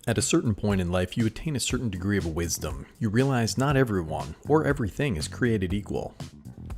At a certain point in life, you attain a certain degree of wisdom. You realize not everyone or everything is created equal.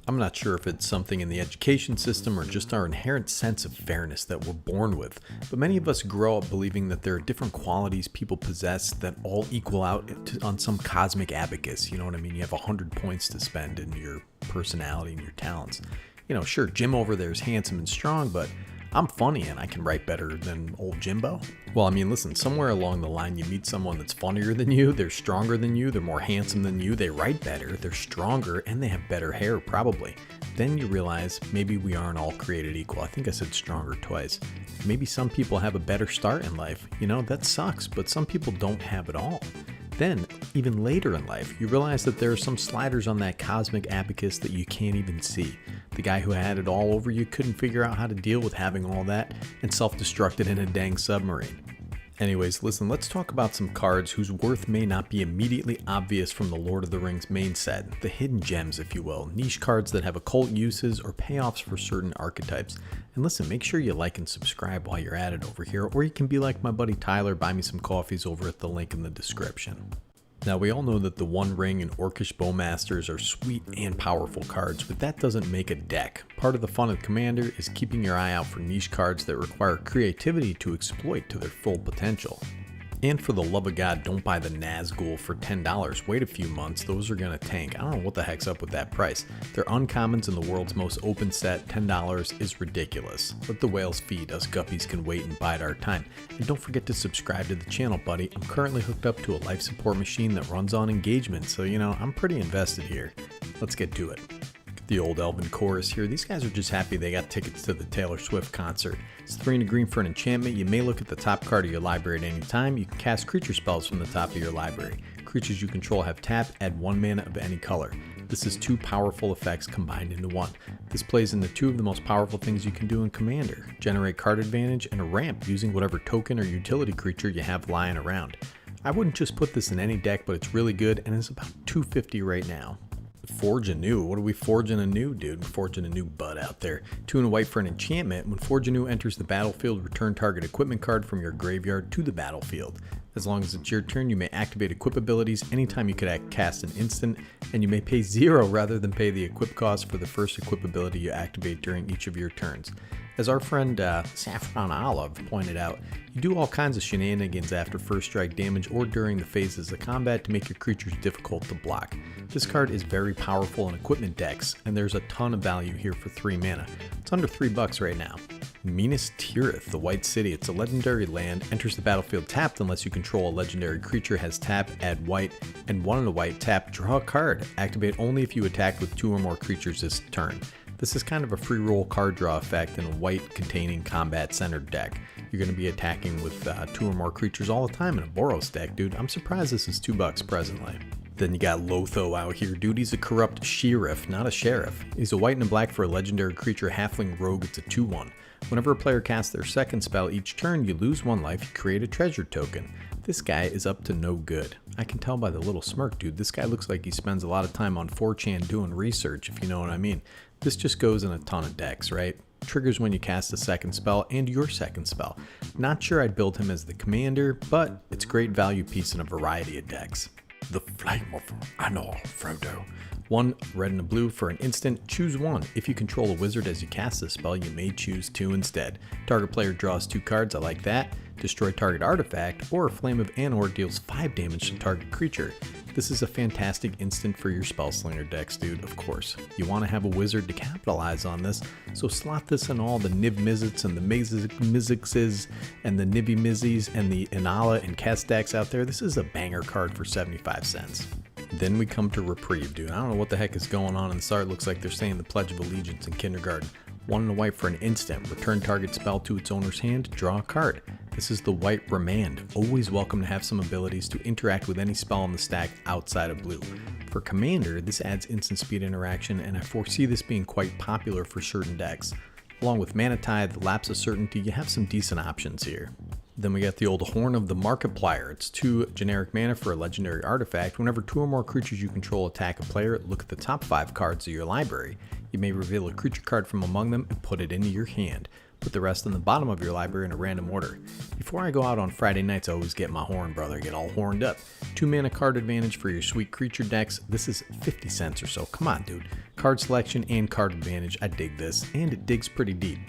I'm not sure if it's something in the education system or just our inherent sense of fairness that we're born with, but many of us grow up believing that there are different qualities people possess that all equal out on some cosmic abacus. You know what I mean? You have 100 points to spend in your personality and your talents. You know, sure, Jim over there is handsome and strong, but I'm funny and I can write better than old Jimbo. Well, I mean, listen, somewhere along the line you meet someone that's funnier than you, they're stronger than you, they're more handsome than you, they write better, they're stronger, and they have better hair, probably. Then you realize maybe we aren't all created equal. I think I said stronger twice. Maybe some people have a better start in life. You know, that sucks, but some people don't have it all. Then, even later in life, you realize that there are some sliders on that cosmic abacus that you can't even see. The guy who had it all over you couldn't figure out how to deal with having all that and self-destructed in a dang submarine. Anyways, listen, let's talk about some cards whose worth may not be immediately obvious from the Lord of the Rings main set, the hidden gems, if you will, niche cards that have occult uses or payoffs for certain archetypes. And listen, make sure you like and subscribe while you're at it over here, or you can be like my buddy Tyler, buy me some coffees over at the link in the description. Now, we all know that the One Ring and Orcish Bowmasters are sweet and powerful cards, but that doesn't make a deck. Part of the fun of Commander is keeping your eye out for niche cards that require creativity to exploit to their full potential. And for the love of God, don't buy the Nazgul for $10. Wait a few months, those are gonna tank. I don't know what the heck's up with that price. They're uncommons in the world's most open set. $10 is ridiculous. Let the whales feed, us guppies can wait and bide our time. And don't forget to subscribe to the channel, buddy. I'm currently hooked up to a life support machine that runs on engagement, so you know, I'm pretty invested here. Let's get to it. The old Elven chorus here. These guys are just happy they got tickets to the Taylor Swift concert. It's 3 and a green for an enchantment. You may look at the top card of your library at any time. You can cast creature spells from the top of your library. Creatures you control have tap, add 1 mana of any color. This is 2 powerful effects combined into 1. This plays into 2 of the most powerful things you can do in Commander. Generate card advantage and a ramp using whatever token or utility creature you have lying around. I wouldn't just put this in any deck, but it's really good and it's about $250 right now. Forge anew. What are we forging anew, dude? We're forging a new bud out there. 2 and a white for an enchantment. When Forge anew enters the battlefield, return target equipment card from your graveyard to the battlefield. As long as it's your turn, you may activate equip abilities anytime you could cast an instant, and you may pay 0 rather than pay the equip cost for the first equip ability you activate during each of your turns. As our friend Saffron Olive pointed out, you do all kinds of shenanigans after first strike damage or during the phases of combat to make your creatures difficult to block. This card is very powerful in equipment decks, and there's a ton of value here for 3 mana. It's under $3 right now. Minas Tirith, the White City. It's a legendary land, enters the battlefield tapped unless you control a legendary creature, has tap, add white, and 1 and a white, tap, draw a card. Activate only if you attack with 2 or more creatures this turn. This is kind of a free roll card draw effect in a white containing combat centered deck. You're going to be attacking with 2 or more creatures all the time in a Boros deck, dude. I'm surprised this is $2 presently. Then you got Lotho out here, dude. He's a corrupt sheriff, not a sheriff. He's a white and a black for a legendary creature, halfling rogue. It's a 2/1. Whenever a player casts their second spell each turn, you lose 1 life, you create a treasure token. This guy is up to no good. I can tell by the little smirk, dude. This guy looks like he spends a lot of time on 4chan doing research, if you know what I mean. This just goes in a ton of decks, right? Triggers when you cast a second spell and your second spell. Not sure I'd build him as the commander, but it's a great value piece in a variety of decks. The Flame of Anor, Frodo. 1 red and a blue for an instant, choose 1. If you control a wizard as you cast this spell, you may choose 2 instead. Target player draws 2 cards, I like that. Destroy target artifact, or Flame of Anor deals 5 damage to target creature. This is a fantastic instant for your spell slinger decks, dude, of course. You want to have a wizard to capitalize on this, so slot this in all the Niv Mizzets and the Mizzixes and the Nibby Mizzies and the Inala and Kest decks out there. This is a banger card for 75 cents. Then we come to Reprieve, dude. I don't know what the heck is going on in this art. Looks like they're saying the Pledge of Allegiance in kindergarten. 1 and a white for an instant. Return target spell to its owner's hand. Draw a card. This is the white Remand. Always welcome to have some abilities to interact with any spell in the stack outside of blue. For Commander, this adds instant speed interaction, and I foresee this being quite popular for certain decks. Along with Mana Tithe, Lapse of Certainty, you have some decent options here. Then we got the old Horn of the Markiplier. It's 2 generic mana for a legendary artifact. Whenever 2 or more creatures you control attack a player, look at the top 5 cards of your library. You may reveal a creature card from among them and put it into your hand. Put the rest in the bottom of your library in a random order. Before I go out on Friday nights, I always get my horn, brother. Get all horned up. 2 mana card advantage for your sweet creature decks. This is 50 cents or so. Come on, dude. Card selection and card advantage. I dig this. And it digs pretty deep.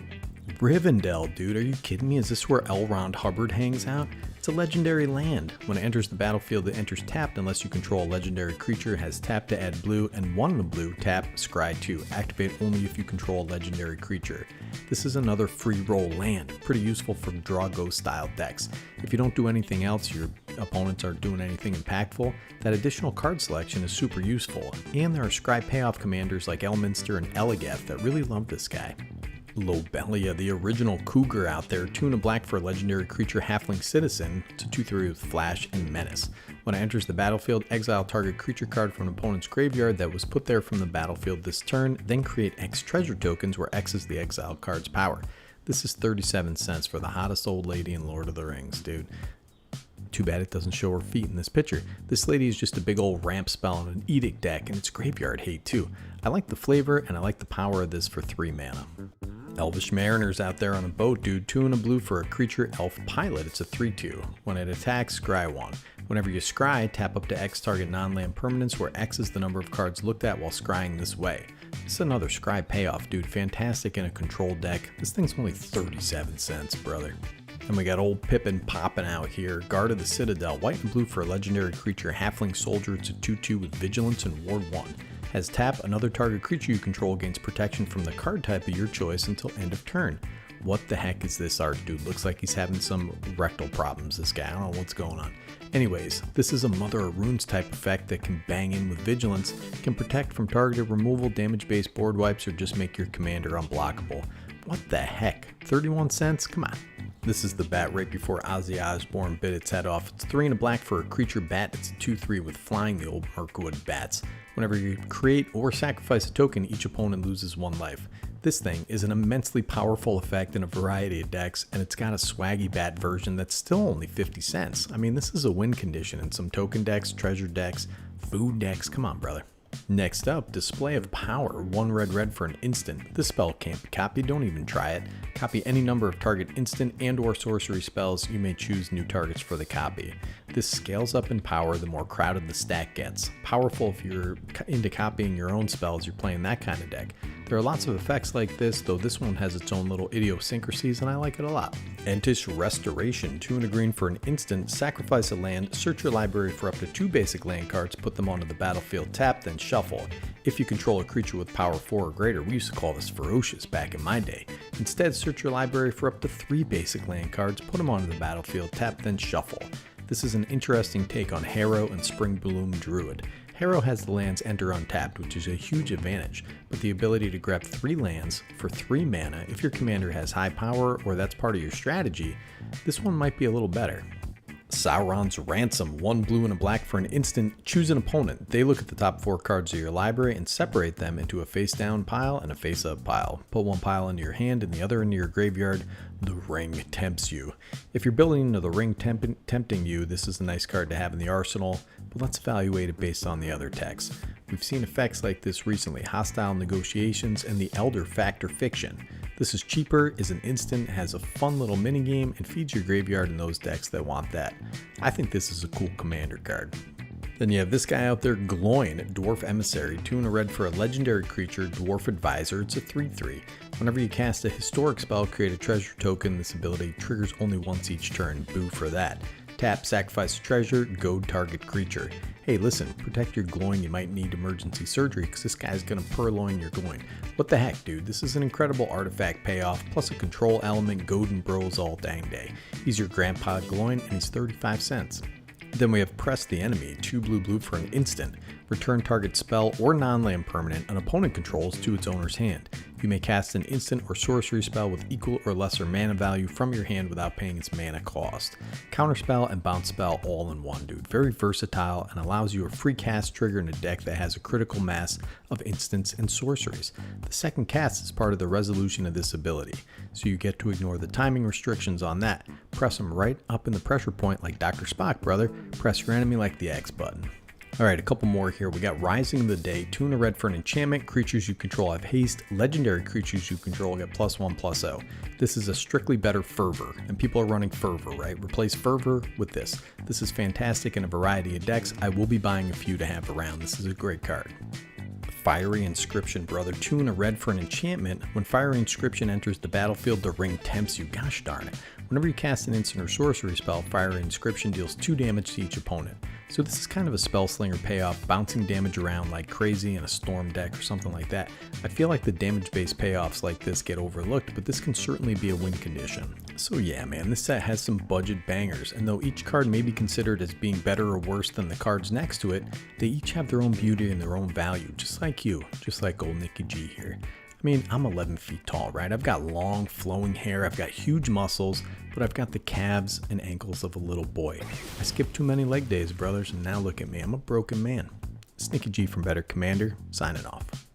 Rivendell, dude. Are you kidding me? Is this where Elrond Hubbard hangs out? It's a legendary land. When it enters the battlefield, it enters tapped unless you control a legendary creature, has tap to add blue, and 1 in a blue, tap, Scry 2. Activate only if you control a legendary creature. This is another free roll land, pretty useful for draw-go style decks. If you don't do anything else, your opponents aren't doing anything impactful, that additional card selection is super useful. And there are Scry payoff commanders like Elminster and Eligeth that really love this guy. Lobelia, the original cougar out there, 2 and a black for a legendary creature halfling citizen. It's a 2/3 with flash and menace. When it enters the battlefield, exile target creature card from an opponent's graveyard that was put there from the battlefield this turn, then create X treasure tokens where X is the exiled card's power. This is 37 cents for the hottest old lady in Lord of the Rings, dude. Too bad it doesn't show her feet in this picture. This lady is just a big old ramp spell and an edict deck, and it's graveyard hate too. I like the flavor and I like the power of this for 3 mana. Elvish Mariners out there on a boat, dude. 2 and a blue for a creature elf pilot. It's a 3/2. When it attacks, scry 1. Whenever you scry, tap up to X target non-land permanents where X is the number of cards looked at while scrying this way. This is another Scry payoff, dude. Fantastic in a control deck. This thing's only 37 cents, brother. And we got old Pippin popping out here. Guard of the Citadel. White and blue for a legendary creature. Halfling soldier. It's a 2/2 with vigilance and ward 1. Has tap, another target creature you control gains protection from the card type of your choice until end of turn. What the heck is this art, dude? Looks like he's having some rectal problems, this guy. I don't know what's going on. Anyways, this is a Mother of Runes type effect that can bang in with vigilance, can protect from targeted removal, damage-based board wipes, or just make your commander unblockable. What the heck? 31 cents? Come on. This is the bat right before Ozzy Osbourne bit its head off. It's 3 and a black for a creature bat. It's a 2/3 with flying, the old Mirkwood bats. Whenever you create or sacrifice a token, each opponent loses 1 life. This thing is an immensely powerful effect in a variety of decks, and it's got a swaggy bat version that's still only 50 cents. I mean, this is a win condition in some token decks, treasure decks, food decks. Come on, brother. Next up, Display of Power. 1 red for an instant. This spell can't be copied, don't even try it. Copy any number of target instant and or sorcery spells. You may choose new targets for the copy. This scales up in power the more crowded the stack gets. Powerful if you're into copying your own spells, you're playing that kind of deck. There are lots of effects like this, though this one has its own little idiosyncrasies and I like it a lot. Entish Restoration. 2 and a green for an instant. Sacrifice a land, search your library for up to 2 basic land cards, put them onto the battlefield tap, then shuffle. If you control a creature with power 4 or greater, we used to call this ferocious back in my day. Instead, search your library for up to 3 basic land cards, put them onto the battlefield tap, then shuffle. This is an interesting take on Harrow and Spring Bloom Druid. Harrow has the lands enter untapped, which is a huge advantage, but the ability to grab 3 lands for 3 mana if your commander has high power or that's part of your strategy, this one might be a little better. Sauron's Ransom. 1 blue and a black for an instant. Choose an opponent. They look at the top 4 cards of your library and separate them into a face down pile and a face up pile. Put 1 pile into your hand and the other into your graveyard. The ring tempts you. If you're building into the ring tempting you, this is a nice card to have in the arsenal, but let's evaluate it based on the other text. We've seen effects like this recently. Hostile Negotiations and the Elder Factor Fiction. This is cheaper, is an instant, has a fun little minigame, and feeds your graveyard in those decks that want that. I think this is a cool commander card. Then you have this guy out there, Gloin, Dwarf Emissary, 2 and a red for a legendary creature, Dwarf Advisor. It's a 3/3. Whenever you cast a historic spell, create a treasure token. This ability triggers only once each turn. Boo for that. Tap, sacrifice a treasure, goad target creature. Hey, listen, protect your Gloin. You might need emergency surgery because this guy's gonna purloin your Gloin. What the heck, dude? This is an incredible artifact payoff, plus a control element, goad and bros all dang day. He's your grandpa Gloin, and he's 35 cents. Then we have Press the Enemy, 2 blue for an instant. Return target spell or non-land permanent an opponent controls to its owner's hand. You may cast an instant or sorcery spell with equal or lesser mana value from your hand without paying its mana cost. Counterspell and bounce spell all in one, dude. Very versatile and allows you a free cast trigger in a deck that has a critical mass of instants and sorceries. The second cast is part of the resolution of this ability, so you get to ignore the timing restrictions on that. Press them right up in the pressure point like Dr. Spock, brother. Press your enemy like the X button. Alright, a couple more here. We got Rising of the Day, 2 and a red for an enchantment. Creatures you control have haste. Legendary creatures you control get +1/+0. This is a strictly better Fervor, and people are running Fervor, right? Replace Fervor with this. This is fantastic in a variety of decks. I will be buying a few to have around. This is a great card. Fiery Inscription, brother. 2 and a red for an enchantment. When Fiery Inscription enters the battlefield, the ring tempts you. Gosh darn it. Whenever you cast an instant or sorcery spell, Fiery Inscription deals 2 damage to each opponent. So this is kind of a spell slinger payoff, bouncing damage around like crazy in a storm deck or something like that. I feel like the damage-based payoffs like this get overlooked, but this can certainly be a win condition. So yeah, man, this set has some budget bangers, and though each card may be considered as being better or worse than the cards next to it, they each have their own beauty and their own value, just like you, just like old Nicky G here. I mean, I'm 11 feet tall, right? I've got long, flowing hair, I've got huge muscles, but I've got the calves and ankles of a little boy. I skipped too many leg days, brothers, and now look at me, I'm a broken man. It's Nicky G from Better Commander, signing off.